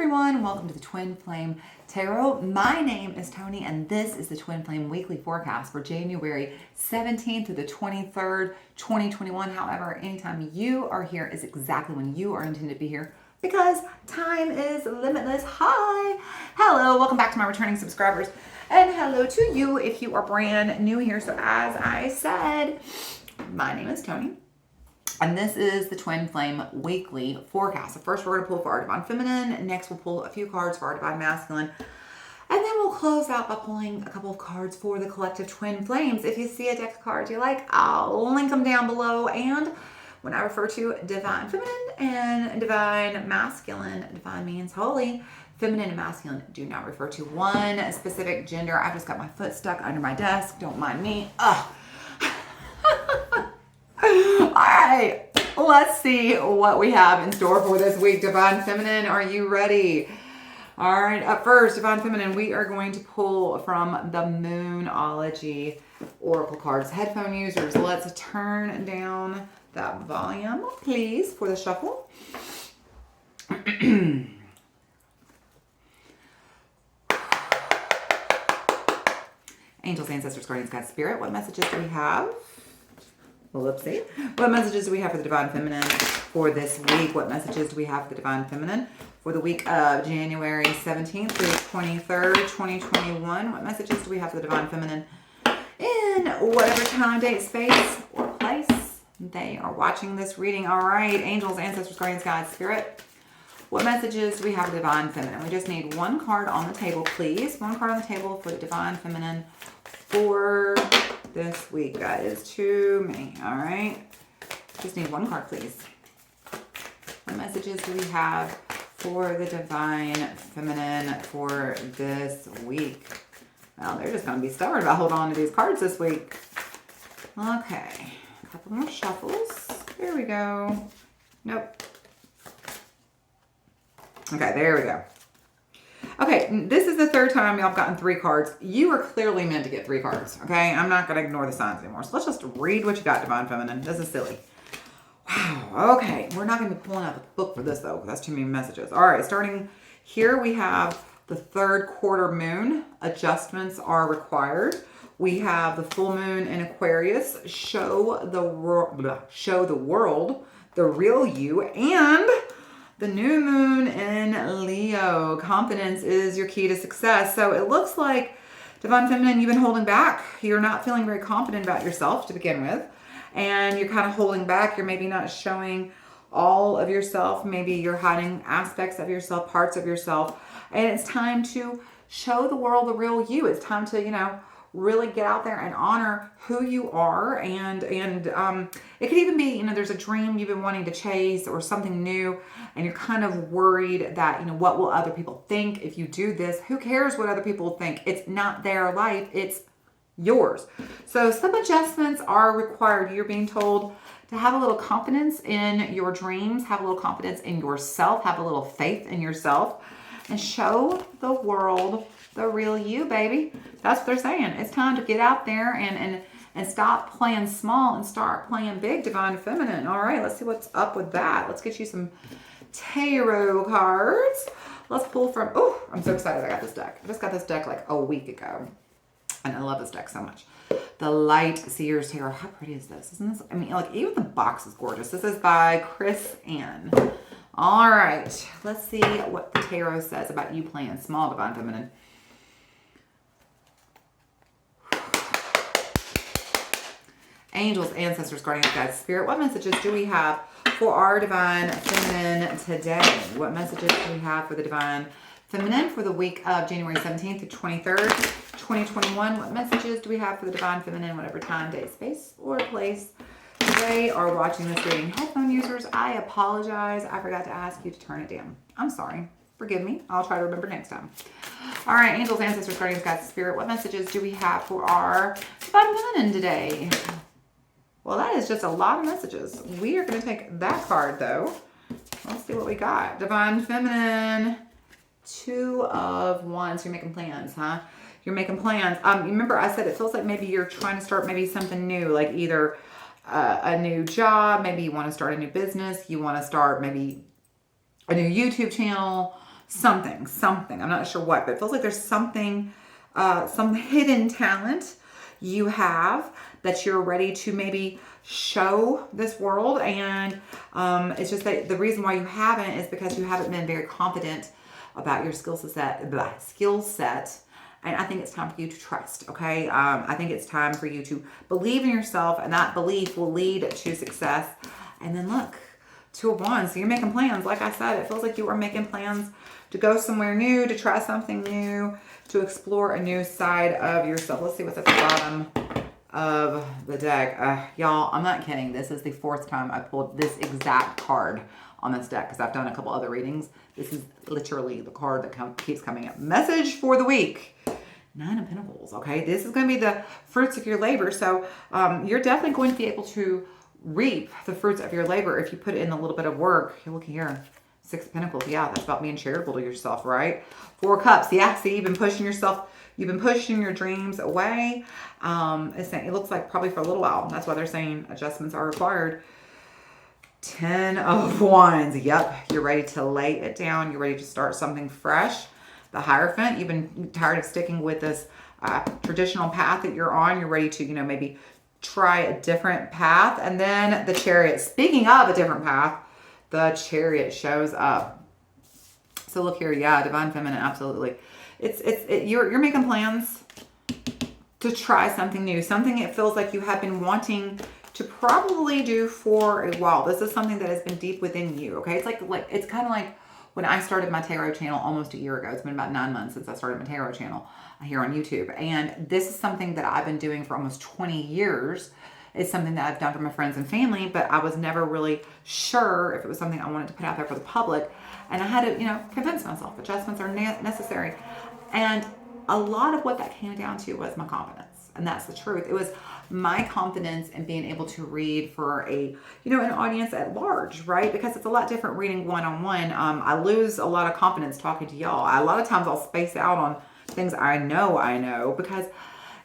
everyone, welcome to the Twin Flame Tarot. My name is Tony and this is the Twin Flame Weekly Forecast for January 17th to the 23rd, 2021. However, anytime you are here is exactly when you are intended to be here because time is limitless. Hi, hello, welcome back to my returning subscribers and hello to you if you are brand new here. So as I said, my name is Tony. And this is the Twin Flame Weekly Forecast. So first we're going to pull for our Divine Feminine. Next we'll pull a few cards for our Divine Masculine. And then we'll close out by pulling a couple of cards for the collective Twin Flames. If you see a deck of cards you like, I'll link them down below. And when I refer to Divine Feminine and Divine Masculine, Divine means holy. Feminine and masculine do not refer to one specific gender. I just got my foot stuck under my desk. Don't mind me. Ugh. All right, let's see what we have in store for this week. Divine Feminine, are you ready? All right, up first, Divine Feminine, we are going to pull from the Moonology Oracle cards. Headphone users, let's turn down that volume, please, for the shuffle. Angels, ancestors, guardians, God, spirit, what messages do we have? Whoopsie. What messages do we have for the Divine Feminine for this week? What messages do we have for the Divine Feminine for the week of January 17th through 23rd, 2021? What messages do we have for the Divine Feminine in whatever time, date, space, or place they are watching this reading? All right, angels, ancestors, guardians, God, spirit. What messages do we have for the Divine Feminine? We just need one card on the table, please. One card on the table for the Divine Feminine for this week. That is too many. All right. Just need one card, please. What messages do we have for the Divine Feminine for this week? Well, they're just going to be stubborn about holding on to these cards this week. Okay. A couple more shuffles. There we go. Nope. Okay, there we go. Okay, this is the third time y'all have gotten 3 cards. You are clearly meant to get 3 cards, okay? I'm not going to ignore the signs anymore. So let's just read what you got, Divine Feminine. This is silly. Wow, okay. We're not going to be pulling out the book for this, though, because that's too many messages. All right, starting here, we have the third quarter moon. Adjustments are required. We have the full moon in Aquarius. Show the world the real you, and the new moon in Leo. Confidence is your key to success. So it looks like, Divine Feminine, you've been holding back. You're not feeling very confident about yourself to begin with. And you're kind of holding back. You're maybe not showing all of yourself. Maybe you're hiding aspects of yourself, parts of yourself. And it's time to show the world the real you. It's time to, really get out there and honor who you are. And it could even be, there's a dream you've been wanting to chase or something new, and you're kind of worried that, what will other people think if you do this? Who cares what other people think? It's not their life, it's yours. So some adjustments are required. You're being told to have a little confidence in your dreams, have a little confidence in yourself, have a little faith in yourself, and show the world the real you, baby. That's what they're saying. It's time to get out there and stop playing small and start playing big, Divine Feminine. All right, let's see what's up with that. Let's get you some tarot cards. Let's pull from, oh, I'm so excited I got this deck. I just got this deck like a week ago, and I love this deck so much. The Light Seers Tarot. How pretty is this? Isn't this, even the box is gorgeous. This is by Chris Ann. All right, let's see what the tarot says about you playing small, Divine Feminine. Angels, ancestors, guardians, guides, spirit, what messages do we have for our Divine Feminine today? What messages do we have for the Divine Feminine for the week of January 17th to 23rd, 2021? What messages do we have for the Divine Feminine, whatever time, day, space, or place they are watching this reading? Headphone users, I apologize. I forgot to ask you to turn it down. I'm sorry. Forgive me. I'll try to remember next time. All right, angels, ancestors, guardians, guides, spirit, what messages do we have for our Divine Feminine today? Well, that is just a lot of messages. We are going to take that card, though. Let's see what we got. Divine Feminine, 2 of Wands. You're making plans, huh? You're making plans. Remember I said it feels like maybe you're trying to start maybe something new, like either a new job. Maybe you want to start a new business. You want to start maybe a new YouTube channel, something. I'm not sure what, but it feels like there's something, some hidden talent you have that you're ready to maybe show this world. And it's just that the reason why you haven't is because you haven't been very confident about your skill set. And I think it's time for you to trust, okay? I think it's time for you to believe in yourself, and that belief will lead to success. And then look, 2 of Wands. So you're making plans. Like I said, it feels like you are making plans to go somewhere new, to try something new, to explore a new side of yourself. Let's see what's at the bottom of the deck. Y'all, I'm not kidding. This is the 4th time I pulled this exact card on this deck because I've done a couple other readings. This is literally the card that keeps coming up. Message for the week. 9 of Pentacles, okay? This is going to be the fruits of your labor. So you're definitely going to be able to reap the fruits of your labor if you put in a little bit of work. Here, look here. 6 of Pentacles. Yeah, that's about being charitable to yourself, right? 4 of Cups. Yeah, see, you've been pushing yourself. You've been pushing your dreams away. It looks like probably for a little while. That's why they're saying adjustments are required. 10 of Wands. Yep, you're ready to lay it down. You're ready to start something fresh. The Hierophant, you've been tired of sticking with this traditional path that you're on. You're ready to, maybe try a different path. And then the Chariot. Speaking of a different path, the Chariot shows up. So look here, yeah, Divine Feminine, absolutely. You're making plans to try something new, something it feels like you have been wanting to probably do for a while. This is something that has been deep within you, okay? It's like it's kind of like when I started my tarot channel almost a year ago. It's been about 9 months since I started my tarot channel here on YouTube. And this is something that I've been doing for almost 20 years. It's something that I've done for my friends and family, but I was never really sure if it was something I wanted to put out there for the public. And I had to, convince myself adjustments are necessary. And a lot of what that came down to was my confidence. And that's the truth. It was my confidence in being able to read for an audience at large, right? Because it's a lot different reading one-on-one. I lose a lot of confidence talking to y'all. A lot of times I'll space out on things I know because,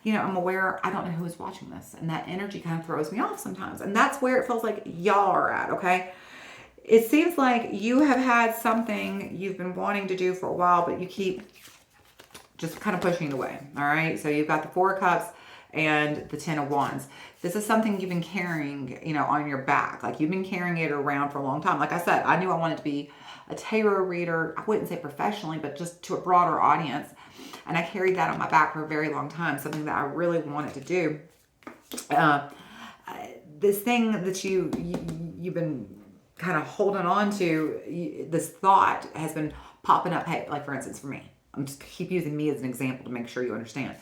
I'm aware I don't know who is watching this. And that energy kind of throws me off sometimes. And that's where it feels like y'all are at, okay? It seems like you have had something you've been wanting to do for a while, but you keep just kind of pushing it away, all right? So you've got the 4 of Cups and the 10 of Wands. This is something you've been carrying, on your back. Like you've been carrying it around for a long time. Like I said, I knew I wanted to be a tarot reader. I wouldn't say professionally, but just to a broader audience. And I carried that on my back for a very long time, something that I really wanted to do. This thing that you've been kind of holding on to, this thought has been popping up. Hey, like for instance, for me, I'm just keep using me as an example to make sure you understand.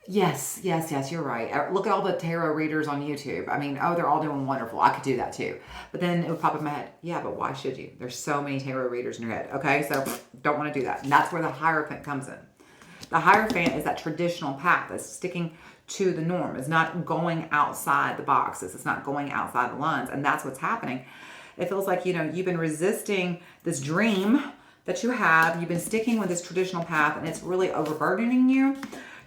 Yes, you're right. Look at all the tarot readers on YouTube. I mean, they're all doing wonderful. I could do that too. But then it would pop in my head, yeah, but why should you? There's so many tarot readers in your head. Okay, so don't want to do that. And that's where the Hierophant comes in. The Hierophant is that traditional path that's sticking to the norm. It's not going outside the boxes. It's not going outside the lines. And that's what's happening. It feels like, you've been resisting this dream that you have. You've been sticking with this traditional path and it's really overburdening you.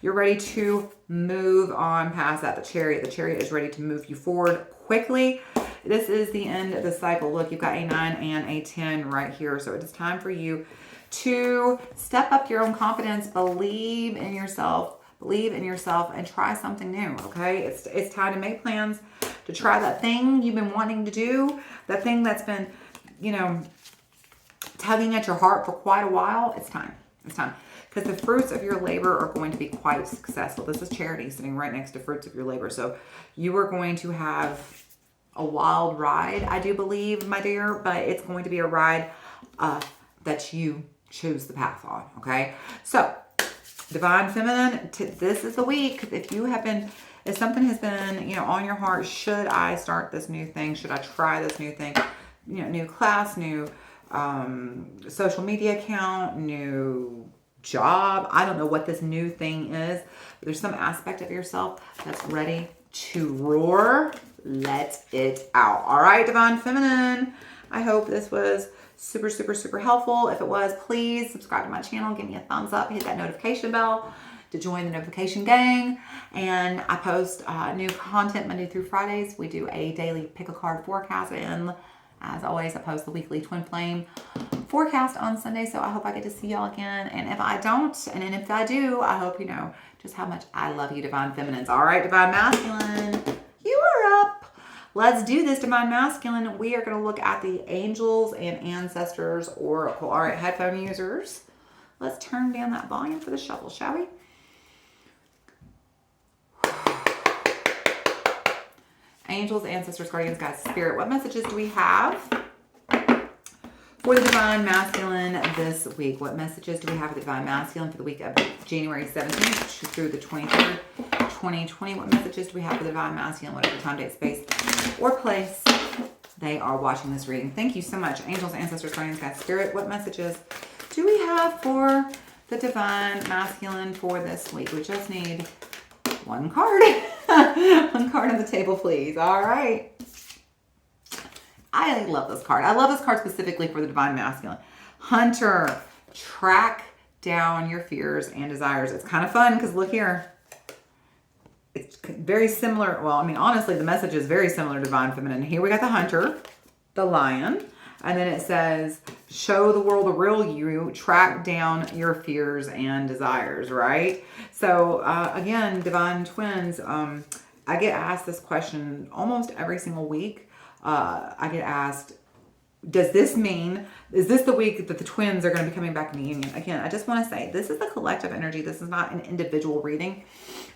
You're ready to move on past that. The Chariot is ready to move you forward quickly. This is the end of the cycle. Look, you've got a 9 and a 10 right here. So it is time for you to step up your own confidence, believe in yourself, and try something new, okay? It's time to make plans to try that thing you've been wanting to do, that thing that's been, tugging at your heart for quite a while. It's time. Because the fruits of your labor are going to be quite successful. This is Charity sitting right next to fruits of your labor. So you are going to have a wild ride, I do believe, my dear, but it's going to be a ride that you choose the path on, okay? So Divine Feminine, this is the week. If something has been, on your heart, should I start this new thing? Should I try this new thing? New class, new social media account, new job. I don't know what this new thing is, but there's some aspect of yourself that's ready to roar. Let it out. All right, Divine Feminine. I hope this was super, super, super helpful. If it was, please subscribe to my channel. Give me a thumbs up. Hit that notification bell to join the notification gang. And I post new content Monday through Fridays. We do a daily pick a card forecast. And as always, I post the weekly Twin Flame forecast on Sunday, so I hope I get to see y'all again. And if I don't, and then if I do, I hope you know just how much I love you, Divine Feminines. All right, Divine Masculine, you are up. Let's do this, Divine Masculine. We are going to look at the Angels and Ancestors Oracle. All right, headphone users, let's turn down that volume for the shuffle, shall we? Angels, Ancestors, Guardians, Guides, Spirit. What messages do we have for the Divine Masculine this week? What messages do we have for the Divine Masculine for the week of January 17th through the 23rd, 2020? What messages do we have for the Divine Masculine, whatever time, date, space, or place they are watching this reading? Thank you so much. Angels, Ancestors, Guardians, Guides, Spirit. What messages do we have for the Divine Masculine for this week? We just need one card. One card on the table, please. All right. I love this card. I love this card specifically for the Divine Masculine. Hunter, track down your fears and desires. It's kind of fun because look here. It's very similar. Well, I mean, honestly, the message is very similar to Divine Feminine. Here we got the Hunter, the Lion, and then it says, show the world the real you, track down your fears and desires, right? So, again, Divine Twins, I get asked this question almost every single week. I get asked, does this mean, is this the week that the twins are going to be coming back in the union? Again, I just want to say, this is the collective energy. This is not an individual reading.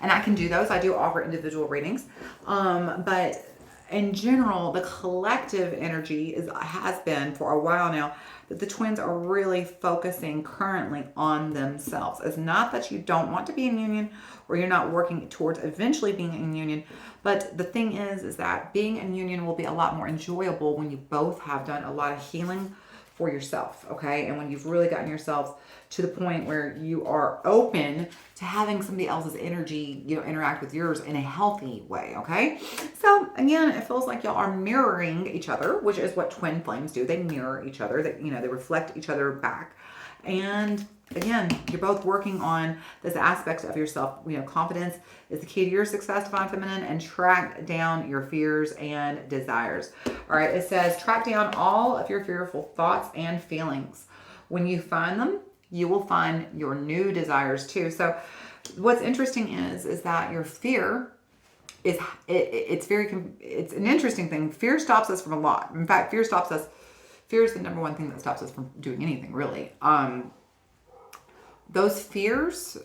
And I can do those. I do offer individual readings. But in general, the collective energy has been for a while now that the twins are really focusing currently on themselves. It's not that you don't want to be in union or you're not working towards eventually being in union, but the thing is that being in union will be a lot more enjoyable when you both have done a lot of healing for yourself, okay? And when you've really gotten yourselves to the point where you are open to having somebody else's energy, you know, interact with yours in a healthy way, okay? So again, it feels like y'all are mirroring each other, which is what twin flames do. They mirror each other. They, you know, they reflect each other back. And again, you're both working on this aspect of yourself. You know, confidence is the key to your success, Divine Feminine, and track down your fears and desires. All right, it says, track down all of your fearful thoughts and feelings. When you find them, you will find your new desires too. So what's interesting is that your fear is, it's an interesting thing. Fear stops us from a lot. In fact, fear is the number one thing that stops us from doing anything, really. Those fears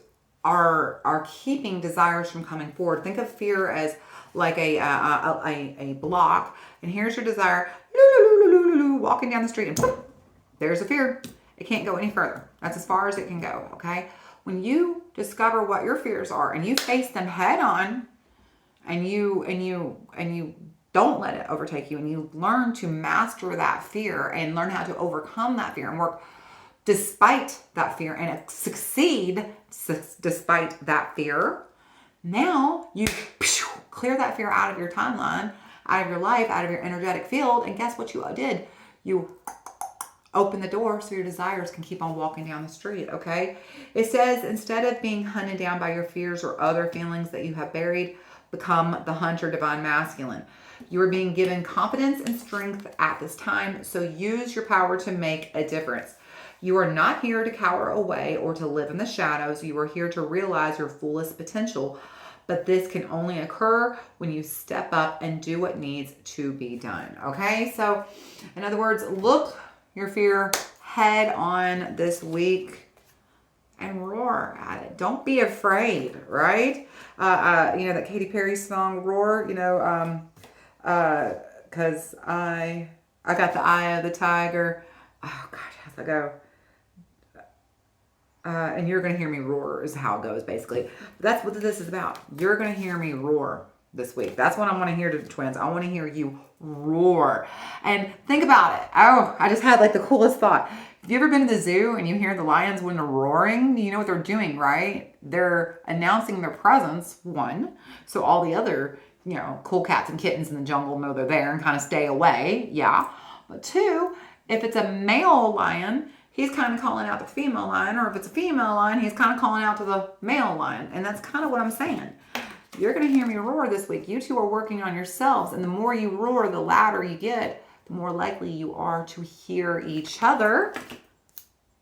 are keeping desires from coming forward. Think of fear as like a block, and here's your desire, walking down the street, and boop, there's a fear. It can't go any further. That's as far as it can go, okay? When you discover what your fears are and you face them head on, and you don't let it overtake you, and you learn to master that fear and learn how to overcome that fear and work despite that fear and succeed despite that fear, now you clear that fear out of your timeline, out of your life, out of your energetic field, and guess what you did? You open the door so your desires can keep on walking down the street, okay? It says, instead of being hunted down by your fears or other feelings that you have buried, become the Hunter, Divine Masculine. You are being given confidence and strength at this time, so use your power to make a difference. You are not here to cower away or to live in the shadows. You are here to realize your fullest potential, but this can only occur when you step up and do what needs to be done, okay? So, in other words, look your fear head on this week and roar at it. Don't be afraid, right? You know that Katy Perry song, Roar, you know, because I got the eye of the tiger. Oh, gosh, how's that go? And you're going to hear me roar is how it goes, basically. That's what this is about. You're going to hear me roar this week. That's what I want to hear to the twins. I want to hear you roar. And think about it. Oh, I just had like the coolest thought. Have you ever been to the zoo and you hear the lions when they're roaring? You know what they're doing, right? They're announcing their presence, one, so all the other, you know, cool cats and kittens in the jungle know they're there and kind of stay away. Yeah. But two, if it's a male lion, he's kind of calling out the female lion, or if it's a female lion, he's kind of calling out to the male lion. And that's kind of what I'm saying. You're going to hear me roar this week. You two are working on yourselves. And the more you roar, the louder you get, the more likely you are to hear each other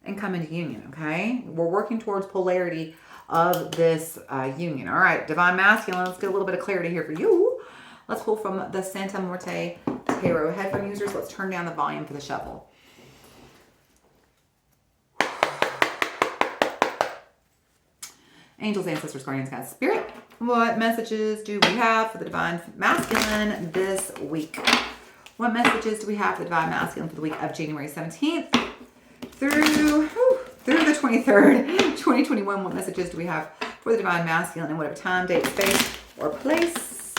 and come into union, okay? We're working towards polarity of this union. All right, Divine Masculine, let's get a little bit of clarity here for you. Let's pull from the Santa Muerte Tarot. Headphone users, let's turn down the volume for the shuffle. Angels, ancestors, guardians, guides, spirit. What messages do we have for the Divine Masculine this week? What messages do we have for the Divine Masculine for the week of January 17th through the 23rd, 2021? What messages do we have for the Divine Masculine in whatever time, date, space, or place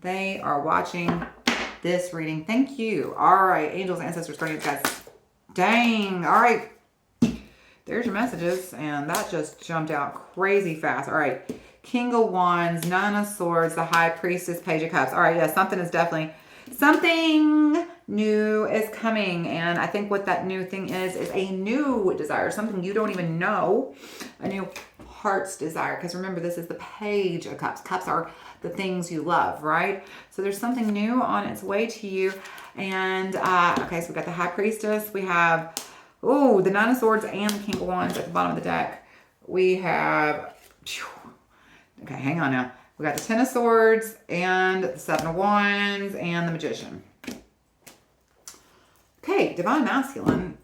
they are watching this reading? Thank you. All right, angels, ancestors, guardians, guides. Dang. All right. There's your messages, and that just jumped out crazy fast. All right. King of Wands, Nine of Swords, the High Priestess, Page of Cups. All right, yeah, something new is coming, and I think what that new thing is a new desire, something you don't even know, a new heart's desire. Because remember, this is the Page of Cups. Cups are the things you love, right? So there's something new on its way to you. And okay, so we got the High Priestess. We have the Nine of Swords and the King of Wands at the bottom of the deck. We have, okay, hang on now. We got the Ten of Swords and the Seven of Wands and the Magician. Okay, Divine Masculine.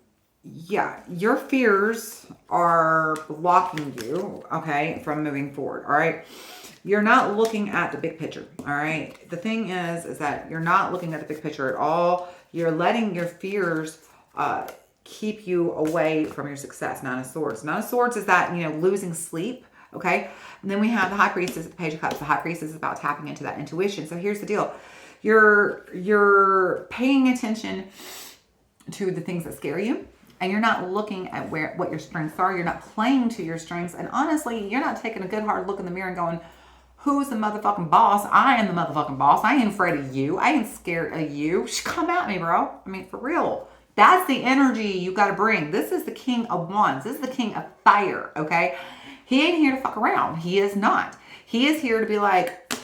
Yeah, your fears are blocking you, okay, from moving forward, all right? You're not looking at the big picture, all right? The thing is that you're not looking at the big picture at all. You're letting your fears keep you away from your success. Nine of Swords. Nine of Swords is that, losing sleep, okay? And then we have the High Priestess, the Page of Cups. The High Priestess is about tapping into that intuition. So here's the deal. You're paying attention to the things that scare you, and you're not looking at what your strengths are. You're not playing to your strengths. And honestly, you're not taking a good hard look in the mirror and going, who's the motherfucking boss? I am the motherfucking boss. I ain't afraid of you. I ain't scared of you. Come at me, bro. I mean, for real. That's the energy you got to bring. This is the King of Wands. This is the King of Fire, okay? He ain't here to fuck around. He is not. He is here to be like,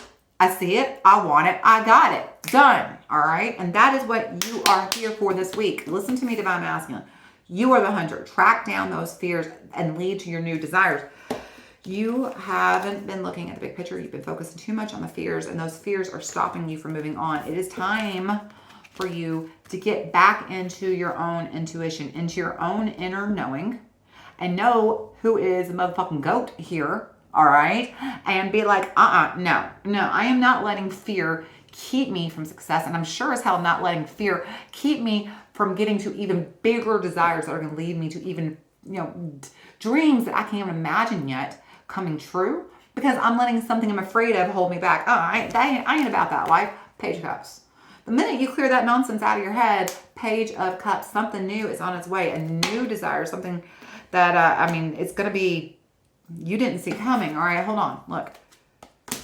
I see it. I want it. I got it. Done. All right? And that is what you are here for this week. Listen to me, Divine Masculine. You are the hunter. Track down those fears and lead to your new desires. You haven't been looking at the big picture. You've been focusing too much on the fears, and those fears are stopping you from moving on. It is time for you to get back into your own intuition, into your own inner knowing, and know who is the motherfucking goat here, all right? And be like, no, I am not letting fear keep me from success, and I'm sure as hell not letting fear keep me from getting to even bigger desires that are gonna lead me to even, dreams that I can't even imagine yet coming true, because I'm letting something I'm afraid of hold me back. I ain't about that life. Page of Cups. The minute you clear that nonsense out of your head, Page of Cups, something new is on its way. A new desire, something that, it's going to be, you didn't see coming. All right, hold on. Look.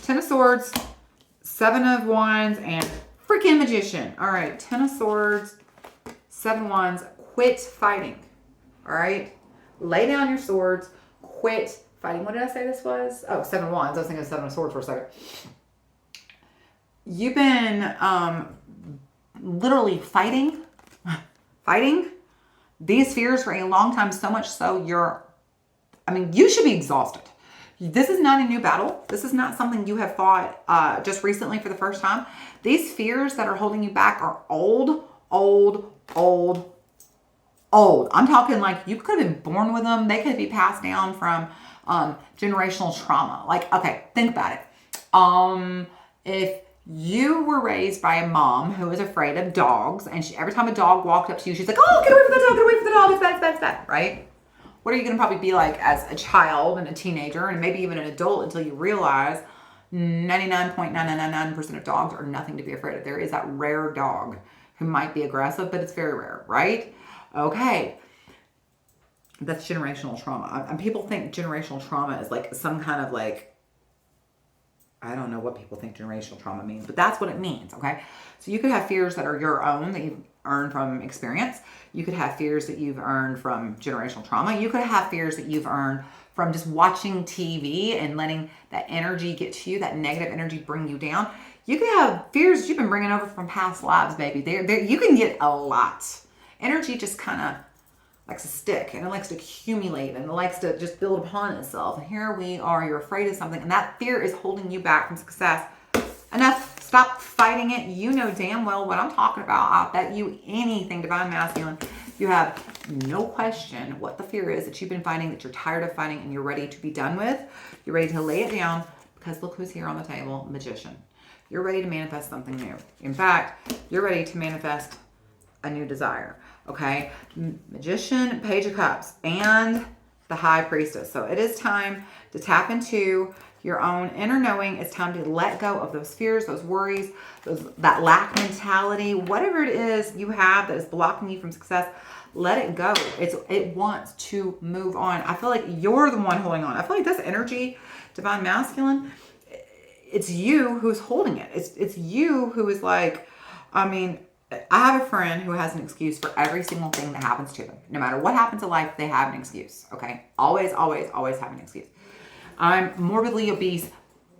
Ten of Swords, Seven of Wands, and freaking Magician. All right, Ten of Swords, Seven of Wands. Quit fighting. All right? Lay down your swords. Quit fighting. What did I say this was? Oh, Seven of Wands. I was thinking of Seven of Swords for a second. You've been literally fighting these fears for a long time, so much so you should be exhausted. This is not a new battle. This is not something you have fought just recently for the first time. These fears that are holding you back are old. I'm talking like you could have been born with them. They could be passed down from generational trauma. Like, okay, think about it. If you were raised by a mom who was afraid of dogs, and every time a dog walked up to you, she's like, oh, get away from the dog, get away from the dog, it's bad, it's bad, right? What are you going to probably be like as a child and a teenager and maybe even an adult until you realize 99.9999% of dogs are nothing to be afraid of. There is that rare dog who might be aggressive, but it's very rare, right? Okay. That's generational trauma. And people think generational trauma is like some kind of like, I don't know what people think generational trauma means, but that's what it means, okay? So you could have fears that are your own, that you've earned from experience. You could have fears that you've earned from generational trauma. You could have fears that you've earned from just watching TV and letting that energy get to you, that negative energy bring you down. You can have fears that you've been bringing over from past lives, baby. You can get a lot. Energy just kind of likes to stick, and it likes to accumulate, and it likes to just build upon itself. And here we are, you're afraid of something, and that fear is holding you back from success. Enough. Stop fighting it. You know damn well what I'm talking about. I'll bet you anything, Divine Masculine. You have no question what the fear is that you've been fighting, that you're tired of fighting, and you're ready to be done with. You're ready to lay it down, because look who's here on the table, Magician. You're ready to manifest something new. In fact, you're ready to manifest a new desire. Okay? Magician, Page of Cups, and the High Priestess. So it is time to tap into your own inner knowing. It's time to let go of those fears, those worries, that lack mentality, whatever it is you have that is blocking you from success. Let it go. It wants to move on. I feel like you're the one holding on. I feel like this energy, Divine Masculine, it's you who's holding it. It's you who is like, I mean, I have a friend who has an excuse for every single thing that happens to them. No matter what happens in life, they have an excuse. Okay? Always, always, always have an excuse. I'm morbidly obese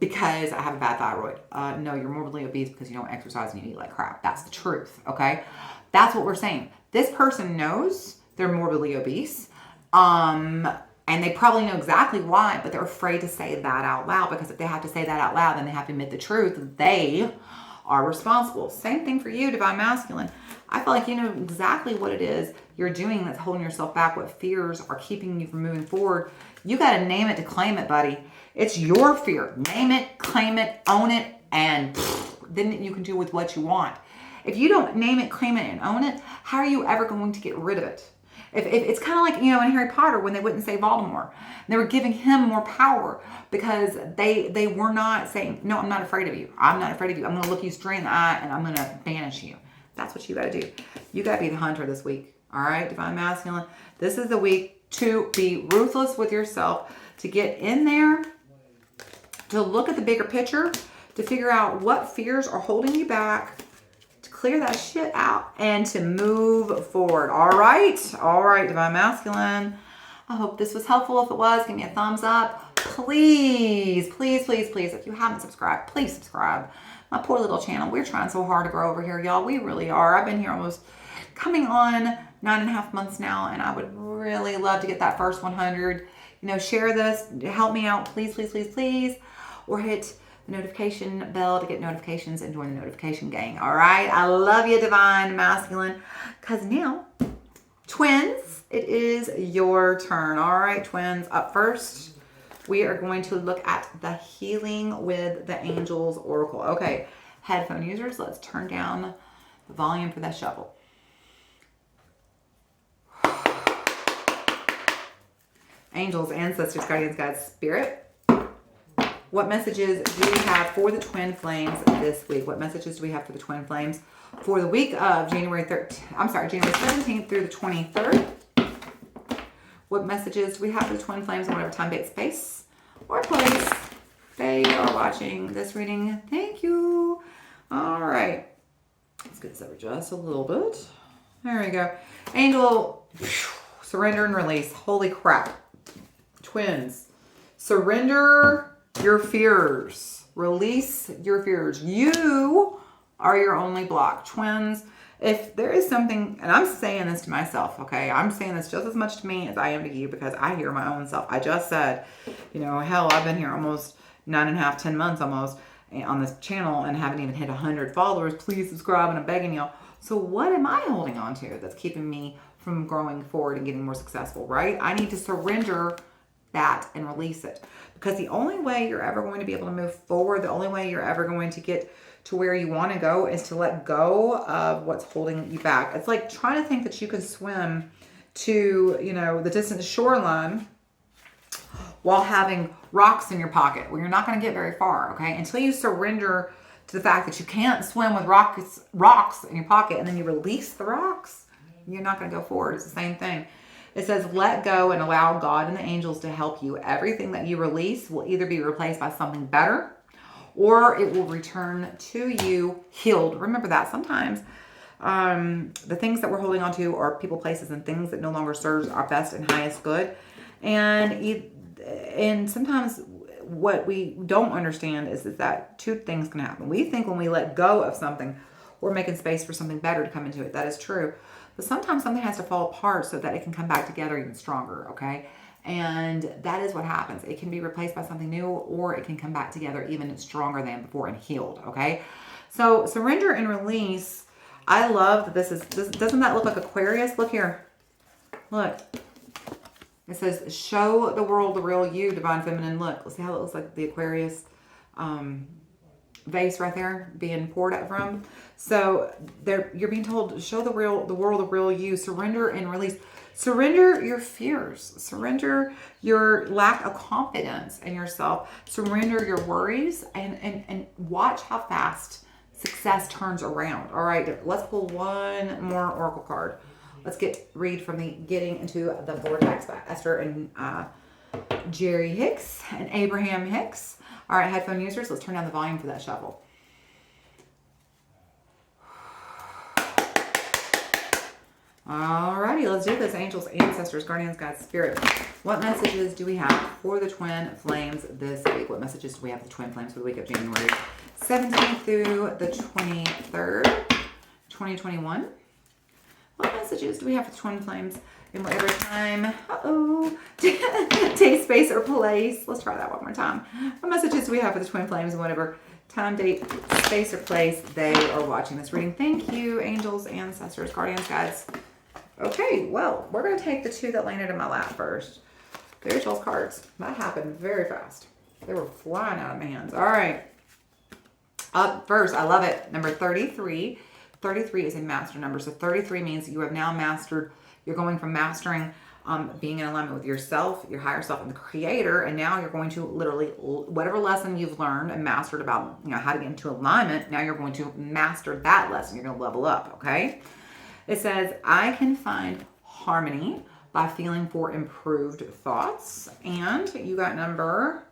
because I have a bad thyroid. No, you're morbidly obese because you don't exercise and you eat like crap. That's the truth. Okay? That's what we're saying. This person knows they're morbidly obese. And they probably know exactly why, but they're afraid to say that out loud, because if they have to say that out loud, then they have to admit the truth. They are responsible. Same thing for you, Divine Masculine. I feel like you know exactly what it is you're doing that's holding yourself back, what fears are keeping you from moving forward. You got to name it to claim it, buddy. It's your fear. Name it, claim it, own it, and then you can do with what you want. If you don't name it, claim it, and own it, how are you ever going to get rid of it? If it's kind of like, you know, in Harry Potter when they wouldn't say Voldemort. They were giving him more power because they were not saying, no, I'm not afraid of you. I'm not afraid of you. I'm going to look you straight in the eye and I'm going to banish you. That's what you got to do. You got to be the hunter this week. All right, Divine Masculine. This is the week to be ruthless with yourself, to get in there, to look at the bigger picture, to figure out what fears are holding you back, to clear that shit out, and to move forward. All right, Divine Masculine. I hope this was helpful. If it was, give me a thumbs up. Please, please, please, please, if you haven't subscribed, please subscribe. My poor little channel. We're trying so hard to grow over here, y'all. We really are. I've been here almost coming on 9.5 months now, and I would really love to get that first 100. You know, share this. Help me out, please, please, please, please. Or hit the notification bell to get notifications and join the notification gang. All right? I love you, Divine Masculine. Because now, twins, it is your turn. All right, twins, up first. We are going to look at the Healing with the Angels Oracle. Okay, headphone users, let's turn down the volume for that shuffle. Angels, ancestors, guardians, guides, spirit. What messages do we have for the twin flames this week? What messages do we have for the twin flames for the week of January 17th through the 23rd? What messages do we have for the twin flames in whatever time, date, space, or place they are watching this reading? Thank you. All right. Let's get this over just a little bit. There we go. Angel, surrender and release. Holy crap. Twins, surrender your fears. Release your fears. You are your only block. Twins, if there is something, and I'm saying this to myself, okay? I'm saying this just as much to me as I am to you, because I hear my own self. I just said, you know, hell, I've been here almost 9.5, 10 months almost on this channel and haven't even hit 100 followers. Please subscribe, and I'm begging y'all. So what am I holding on to that's keeping me from growing forward and getting more successful, right? I need to surrender that and release it, because the only way you're ever going to be able to move forward, the only way you're ever going to get to where you want to go, is to let go of what's holding you back. It's like trying to think that you can swim to, you know, the distant shoreline while having rocks in your pocket. Well, you're not going to get very far, okay? Until you surrender to the fact that you can't swim with rocks in your pocket, and then you release the rocks, you're not going to go forward. It's the same thing. It says, let go and allow God and the angels to help you. Everything that you release will either be replaced by something better, or it will return to you healed. Remember that. Sometimes the things that we're holding on to are people, places, and things that no longer serves our best and highest good. And sometimes what we don't understand is that two things can happen. We think when we let go of something, we're making space for something better to come into it. That is true. But sometimes something has to fall apart so that it can come back together even stronger, okay? And that is what happens. It can be replaced by something new, or it can come back together even stronger than before and healed, okay? So surrender and release. I love that this doesn't that look like Aquarius? Look here. Look. It says, show the world the real you, Divine Feminine. Look, see how it looks like the Aquarius vase right there being poured out from. So you're being told, show the world the real you. Surrender and release. Surrender your fears. Surrender your lack of confidence in yourself. Surrender your worries, and watch how fast success turns around. All right, let's pull one more oracle card. Let's read from the Getting into the Vortex by Esther and Jerry Hicks and Abraham Hicks. All right, headphone users, let's turn down the volume for that shuffle. Alrighty, let's do this. Angels, ancestors, guardians, guides, spirit. What messages do we have for the twin flames this week? What messages do we have for the twin flames for the week of January 17th through the 23rd, 2021? What messages do we have for the twin flames in whatever time? Date, space, or place. Let's try that one more time. What messages do we have for the twin flames in whatever time, date, space, or place they are watching this reading? Thank you, angels, ancestors, guardians, guides. Okay, well, we're going to take the two that landed in my lap first. There's those cards. That happened very fast. They were flying out of my hands. All right. Up first, I love it. Number 33. 33 is a master number. So 33 means you have now mastered. You're going from mastering being in alignment with yourself, your higher self, and the creator. And now you're going to literally, whatever lesson you've learned and mastered about, how to get into alignment, now you're going to master that lesson. You're going to level up, okay? It says, I can find harmony by feeling for improved thoughts. And you got number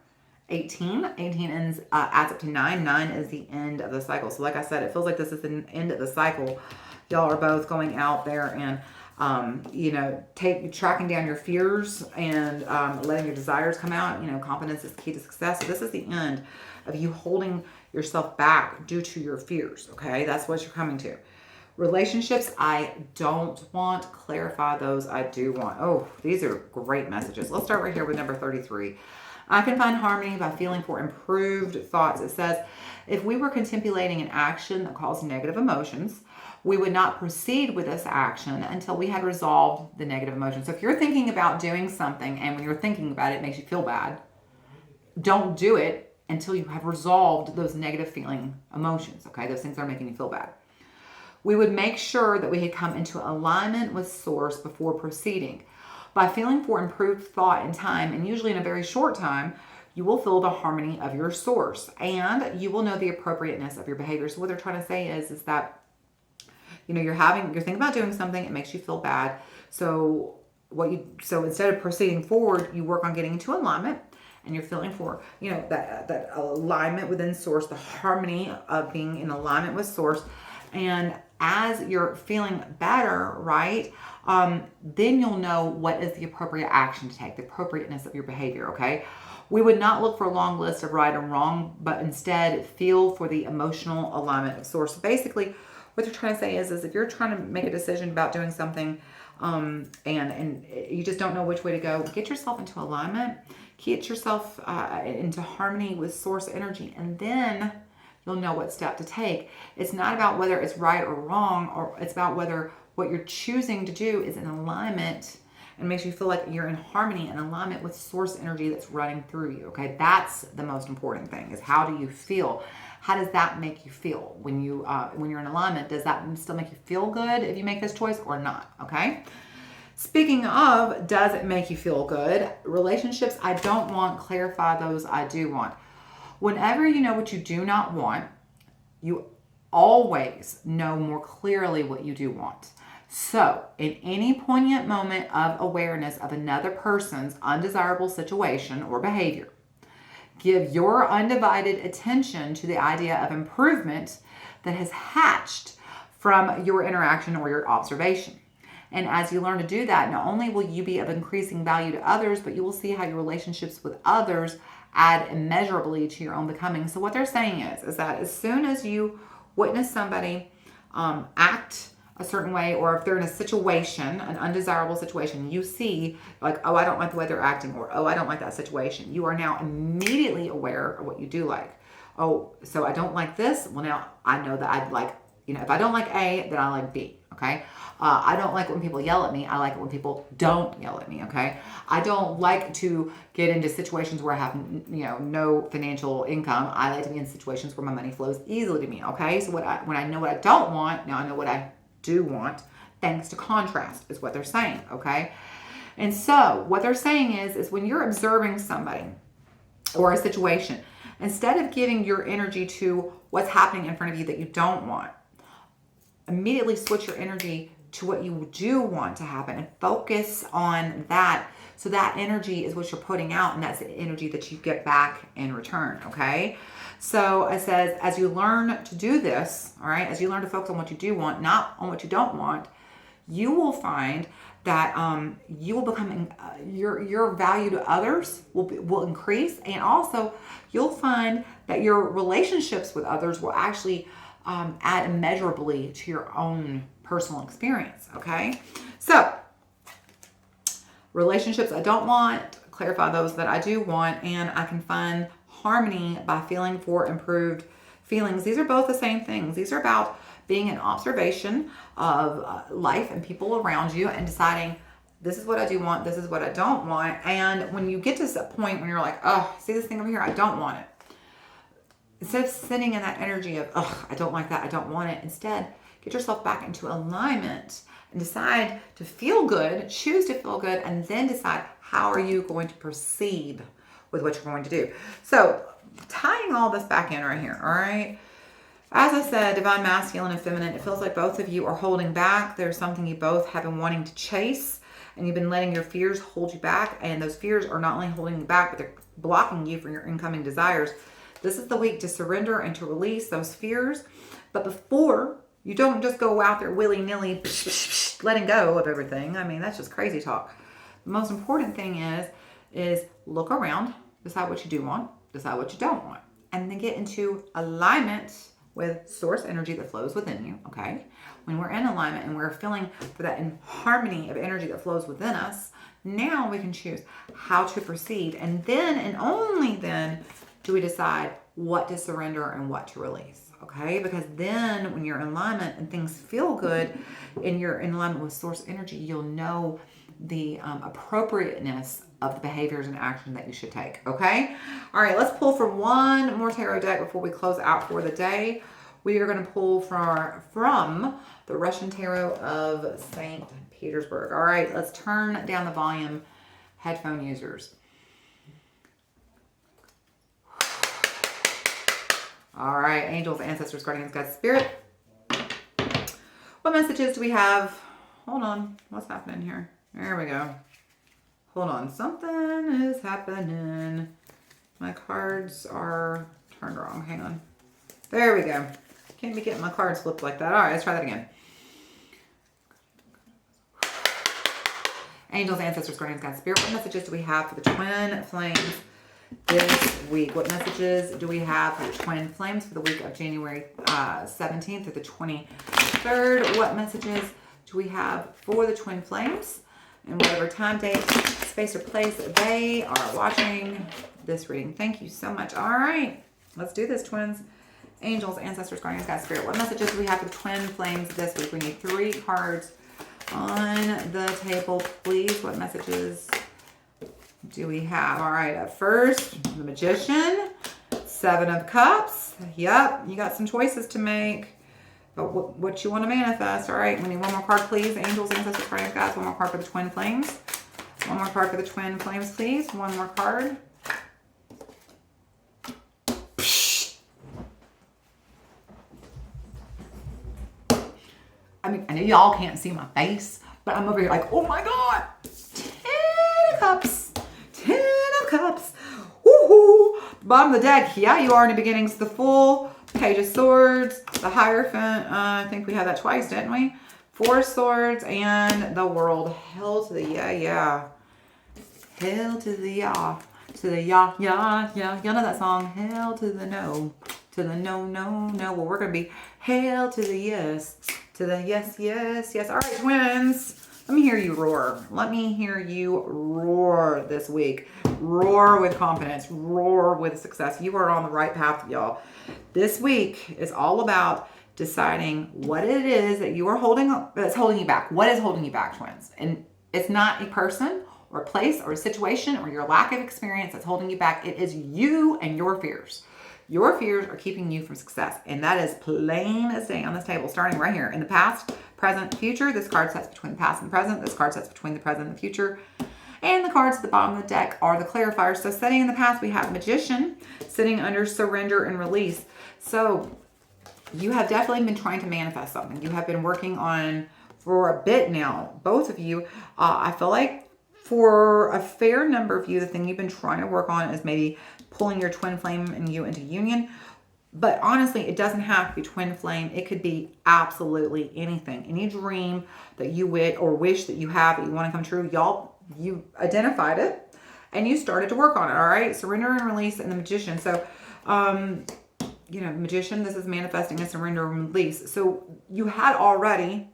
18. 18 adds up to 9. 9 is the end of the cycle. So like I said, it feels like this is the end of the cycle. Y'all are both going out there and, tracking down your fears and letting your desires come out. Confidence is the key to success. So this is the end of you holding yourself back due to your fears. Okay, that's what you're coming to. Relationships, I don't want. Clarify those, I do want. Oh, these are great messages. Let's start right here with number 33. I can find harmony by feeling for improved thoughts. It says, if we were contemplating an action that caused negative emotions, we would not proceed with this action until we had resolved the negative emotions. So if you're thinking about doing something and when you're thinking about it, it makes you feel bad, don't do it until you have resolved those negative feeling emotions, okay? Those things that are making you feel bad. We would make sure that we had come into alignment with source before proceeding. By feeling for improved thought and time, and usually in a very short time, you will feel the harmony of your source and you will know the appropriateness of your behavior. So what they're trying to say is that, you're thinking about doing something, it makes you feel bad. So instead of proceeding forward, you work on getting into alignment and you're feeling for, that alignment within source, the harmony of being in alignment with source. And as you're feeling better, right, then you'll know what is the appropriate action to take, the appropriateness of your behavior, okay? We would not look for a long list of right and wrong, but instead feel for the emotional alignment of source. So basically, what they're trying to say is if you're trying to make a decision about doing something and you just don't know which way to go, get yourself into alignment, get yourself into harmony with source energy, and then you'll know what step to take. It's not about whether it's right or wrong, or it's about whether what you're choosing to do is in alignment and makes you feel like you're in harmony and alignment with source energy that's running through you, okay? That's the most important thing, is how do you feel? How does that make you feel when you're in alignment? Does that still make you feel good if you make this choice or not, okay? Speaking of, does it make you feel good? Relationships, I don't want. Clarify those, I do want. Whenever you know what you do not want, you always know more clearly what you do want. So, in any poignant moment of awareness of another person's undesirable situation or behavior, give your undivided attention to the idea of improvement that has hatched from your interaction or your observation. And as you learn to do that, not only will you be of increasing value to others, but you will see how your relationships with others add immeasurably to your own becoming. So what they're saying is that as soon as you witness somebody act a certain way, or if they're in a situation, an undesirable situation, you see like, oh, I don't like the way they're acting, or oh, I don't like that situation. You are now immediately aware of what you do like. Oh, so I don't like this. Well, now I know that I'd like, if I don't like A, then I like B. Okay. I don't like when people yell at me. I like it when people don't yell at me. Okay. I don't like to get into situations where I have, no financial income. I like to be in situations where my money flows easily to me. Okay. So when I know what I don't want, now I know what I do want, thanks to contrast is what they're saying. Okay. And so what they're saying is when you're observing somebody or a situation, instead of giving your energy to what's happening in front of you that you don't want, immediately switch your energy to what you do want to happen and focus on that. So that energy is what you're putting out, and that's the energy that you get back in return. Okay. So it says, as you learn to do this, all right, as you learn to focus on what you do want, not on what you don't want, you will find that you will become, your value to others will increase. And also you'll find that your relationships with others will actually add immeasurably to your own personal experience. Okay. So relationships I don't want, clarify those that I do want, and I can find harmony by feeling for improved feelings. These are both the same things. These are about being an observation of life and people around you and deciding, this is what I do want, this is what I don't want. And when you get to that point when you're like, oh, see this thing over here, I don't want it. Instead of sitting in that energy of, oh, I don't like that, I don't want it. Instead, get yourself back into alignment and decide to feel good, choose to feel good, and then decide how are you going to proceed with what you're going to do. So tying all this back in right here, all right? As I said, divine masculine and feminine, it feels like both of you are holding back. There's something you both have been wanting to chase, and you've been letting your fears hold you back. And those fears are not only holding you back, but they're blocking you from your incoming desires. This is the week to surrender and to release those fears. But before, you don't just go out there willy-nilly letting go of everything. I mean, that's just crazy talk. The most important thing is look around, decide what you do want, decide what you don't want, and then get into alignment with source energy that flows within you. Okay. When we're in alignment and we're feeling for that in harmony of energy that flows within us, now we can choose how to proceed. And then, and only then, do we decide what to surrender and what to release. Okay. Because then when you're in alignment and things feel good and you're in alignment with source energy, you'll know the appropriateness of the behaviors and action that you should take. Okay. All right. Let's pull from one more tarot deck before we close out for the day. We are going to pull from the Russian Tarot of St. Petersburg. All right. Let's turn down the volume, headphone users. All right. Angels, ancestors, guardians, God's spirit. What messages do we have? Hold on. What's happening here? There we go. Hold on. Something is happening. My cards are turned wrong. Hang on. There we go. Can't be getting my cards flipped like that. All right, let's try that again. Angels, ancestors, guardians, God's spirit. What messages do we have for the twin flames this week? What messages do we have for the twin flames for the week of January 17th through the 23rd? What messages do we have for the twin flames? And whatever time, date, space, or place they are watching this reading. Thank you so much. All right. Let's do this, twins. Angels, ancestors, guardians, God's spirit. What messages do we have for the twin flames this week? We need 3 cards on the table, please. What messages do we have? All right. Up first, the Magician, 7 of Cups. Yep. You got some choices to make. But what you want to manifest. All right. We need one more card, please. Angels, ancestors, guardians, guys. One more card for the twin flames. One more card for the twin flames, please. One more card. I mean, I know y'all can't see my face, but I'm over here like, oh my God. 10 of Cups. 10 of Cups. Woohoo. Bottom of the deck. Yeah, you are in the beginnings. The Fool. Page of Swords, the Hierophant, I think we had that twice, didn't we? Four of Swords and the World. Hell to the yeah. Hell to the yeah. To the yeah. Y'all know that song? Hell to the no. To the no. Well, we're going to be hail to the yes. To the yes. All right, twins. Let me hear you roar. Let me hear you roar this week. Roar with confidence. Roar with success. You are on the right path, y'all. This week is all about deciding what it is that you are that's holding you back. What is holding you back, twins? And it's not a person or a place or a situation or your lack of experience that's holding you back. It is you and your fears. Your fears are keeping you from success. And that is plain as day on this table, starting right here. In the past, present, future. This card sets between the past and the present. This card sets between the present and the future. And the cards at the bottom of the deck are the clarifiers. So setting in the past, we have Magician sitting under surrender and release. So you have definitely been trying to manifest something. You have been working on for a bit now, both of you. I feel like for a fair number of you, the thing you've been trying to work on is maybe pulling your twin flame and you into union. But honestly, it doesn't have to be twin flame. It could be absolutely anything. Any dream that you wish that you have that you want to come true, y'all, you identified it and you started to work on it. All right. Surrender and release and the Magician. So, Magician, this is manifesting a surrender and release. So you had already,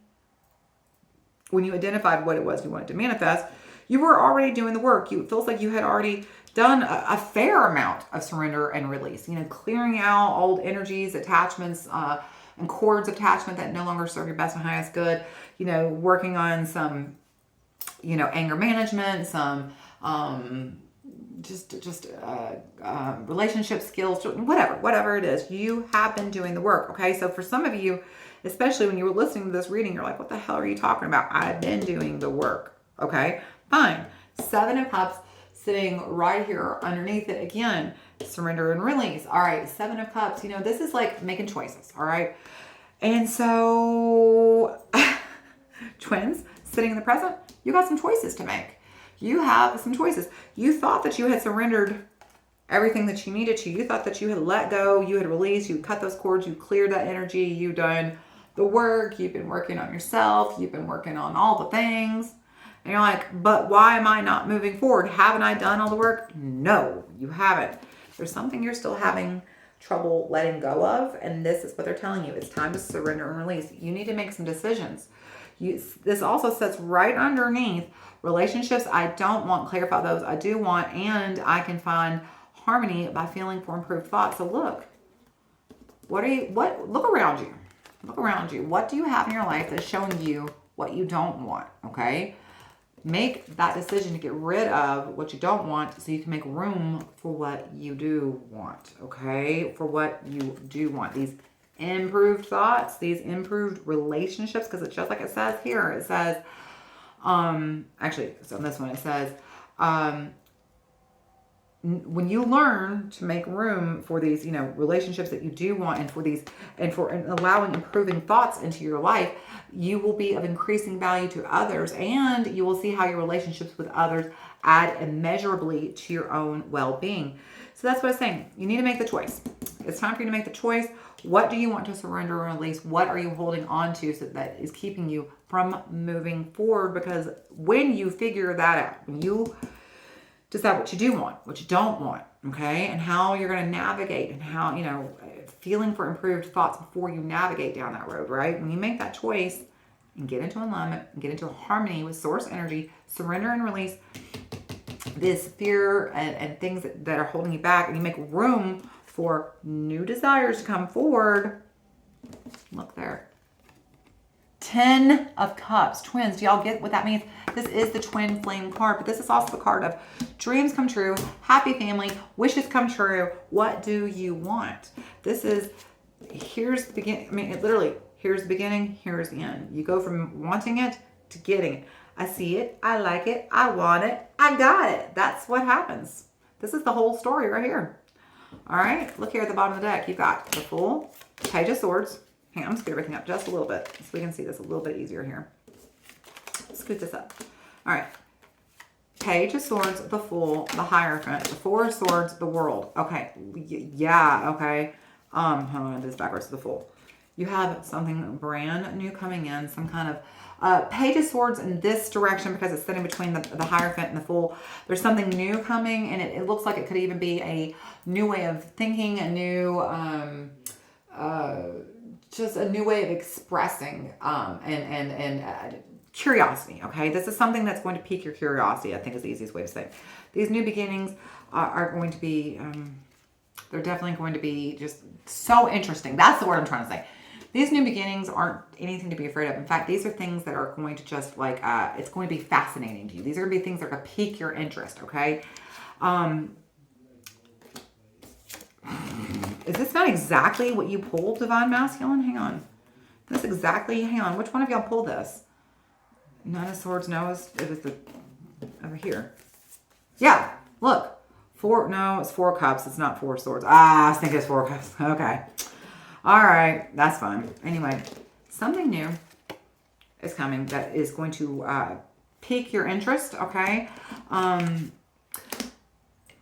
when you identified what it was you wanted to manifest, you were already doing the work. It feels like you had already done a fair amount of surrender and release, clearing out old energies, attachments, and cords of attachment that no longer serve your best and highest good, working on some, anger management, some, relationship skills, whatever it is, you have been doing the work. Okay. So for some of you, especially when you were listening to this reading, you're like, what the hell are you talking about? I've been doing the work. Okay, fine. Seven of Cups sitting right here underneath it again, surrender and release. All right. Seven of Cups, this is like making choices. All right. And so twins sitting in the present, you got some choices to make. You have some choices. You thought that you had surrendered everything that you needed to. You thought that you had let go, you had released, you cut those cords, you cleared that energy, you've done the work, you've been working on yourself, you've been working on all the things. And you're like, but why am I not moving forward? Haven't I done all the work? No, you haven't. There's something you're still having trouble letting go of. And this is what they're telling you. It's time to surrender and release. You need to make some decisions. This also sits right underneath relationships. I don't want, clarify those. I do want, and I can find harmony by feeling for improved thoughts. So look, look around you. Look around you. What do you have in your life that's showing you what you don't want? Okay. Make that decision to get rid of what you don't want so you can make room for what you do want. Okay. For what you do want. These improved thoughts, these improved relationships, because it's just like it says here. It says, actually, so on this one, it says, when you learn to make room for these, relationships that you do want, and for allowing improving thoughts into your life, you will be of increasing value to others, and you will see how your relationships with others add immeasurably to your own well-being. So that's what I'm saying. You need to make the choice. It's time for you to make the choice. What do you want to surrender or release? What are you holding on to so that is keeping you from moving forward? Because when you figure that out, when you decide what you do want, what you don't want, okay, and how you're going to navigate, and how, feeling for improved thoughts before you navigate down that road, right? When you make that choice and get into alignment and get into harmony with source energy, surrender and release this fear and things that are holding you back, and you make room for new desires to come forward. Look there. 10 of Cups. Twins, do y'all get what that means? This is the twin flame card, but this is also the card of dreams come true, happy family, wishes come true. What do you want? This is, here's the beginning. I mean, it literally, here's the beginning, here's the end. You go from wanting it to getting it. I see it, I like it, I want it, I got it. That's what happens. This is the whole story right here. All right, look here at the bottom of the deck. You've got the Fool, Page of Swords. Hang on, I'm going to scoot everything up just a little bit so we can see this a little bit easier here. Scoot this up. All right. Page of Swords, the Fool, the Hierophant, the Four of Swords, the World. Okay. Yeah, okay. Hold on, this backwards, the Fool. You have something brand new coming in, some kind of Page of Swords in this direction because it's sitting between the Hierophant and the Fool. There's something new coming, and it looks like it could even be a new way of thinking, a new, just a new way of expressing and curiosity, okay? This is something that's going to pique your curiosity, I think is the easiest way to say it. These new beginnings are going to be, they're definitely going to be just so interesting. That's the word I'm trying to say. These new beginnings aren't anything to be afraid of. In fact, these are things that are going to just like, it's going to be fascinating to you. These are going to be things that are going to pique your interest, okay? Is this not exactly what you pulled, Divine Masculine? Hang on. That's exactly, hang on. Which one of y'all pulled this? Nine of Swords, no, it was the, over here. Yeah, look. No, it's Four Cups. It's not Four Swords. I was thinking it's Four Cups. Okay. All right, that's fine. Anyway, something new is coming that is going to pique your interest, okay?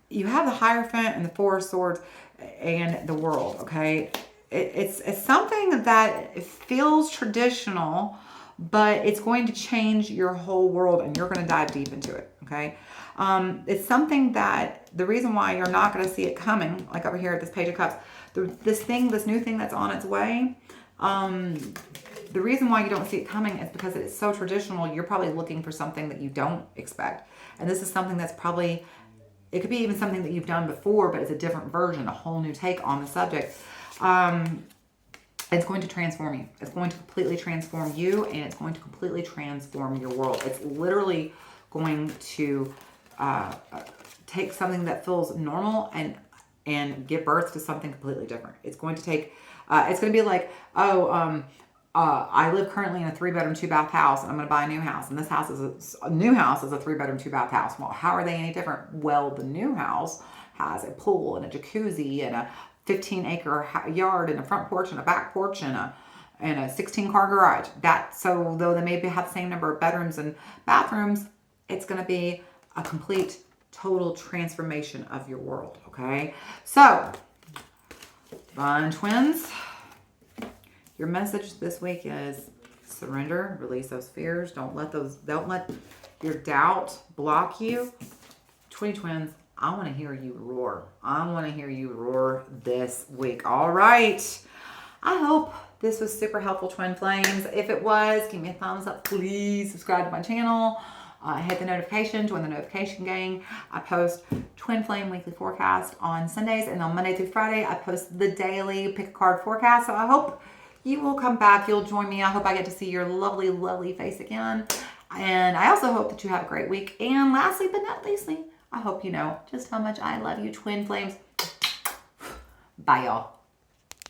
You have the Hierophant and the Four of Swords and the World, okay? It's something that feels traditional, but it's going to change your whole world, and you're going to dive deep into it, okay? It's something that the reason why you're not going to see it coming, like over here at this Page of Cups, this new thing that's on its way, the reason why you don't see it coming is because it's so traditional. You're probably looking for something that you don't expect. And this is something that's probably, it could be even something that you've done before, but it's a different version, a whole new take on the subject. It's going to transform you. It's going to completely transform you, and it's going to completely transform your world. It's literally going to take something that feels normal and give birth to something completely different. It's going to take, it's going to be like, I live currently in a 3-bedroom, 2-bath house, and I'm going to buy a new house. And this house is a new house is a 3-bedroom, 2-bath house. Well, how are they any different? Well, the new house has a pool and a jacuzzi and a 15-acre yard and a front porch and a back porch and a 16-car garage. So though they maybe have the same number of bedrooms and bathrooms, it's going to be a complete, total transformation of your world, okay? So, Divine Twins, your message this week is surrender, release those fears. Don't let your doubt block you. 20 Twins, I want to hear you roar. I want to hear you roar this week. All right. I hope this was super helpful, Twin Flames. If it was, give me a thumbs up. Please subscribe to my channel. Hit the notification, join the notification gang. I post Twin Flame weekly forecast on Sundays, and on Monday through Friday, I post the daily pick a card forecast. So I hope you will come back. You'll join me. I hope I get to see your lovely, lovely face again. And I also hope that you have a great week. And lastly, but not leastly, I hope you know just how much I love you, Twin Flames. Bye, y'all.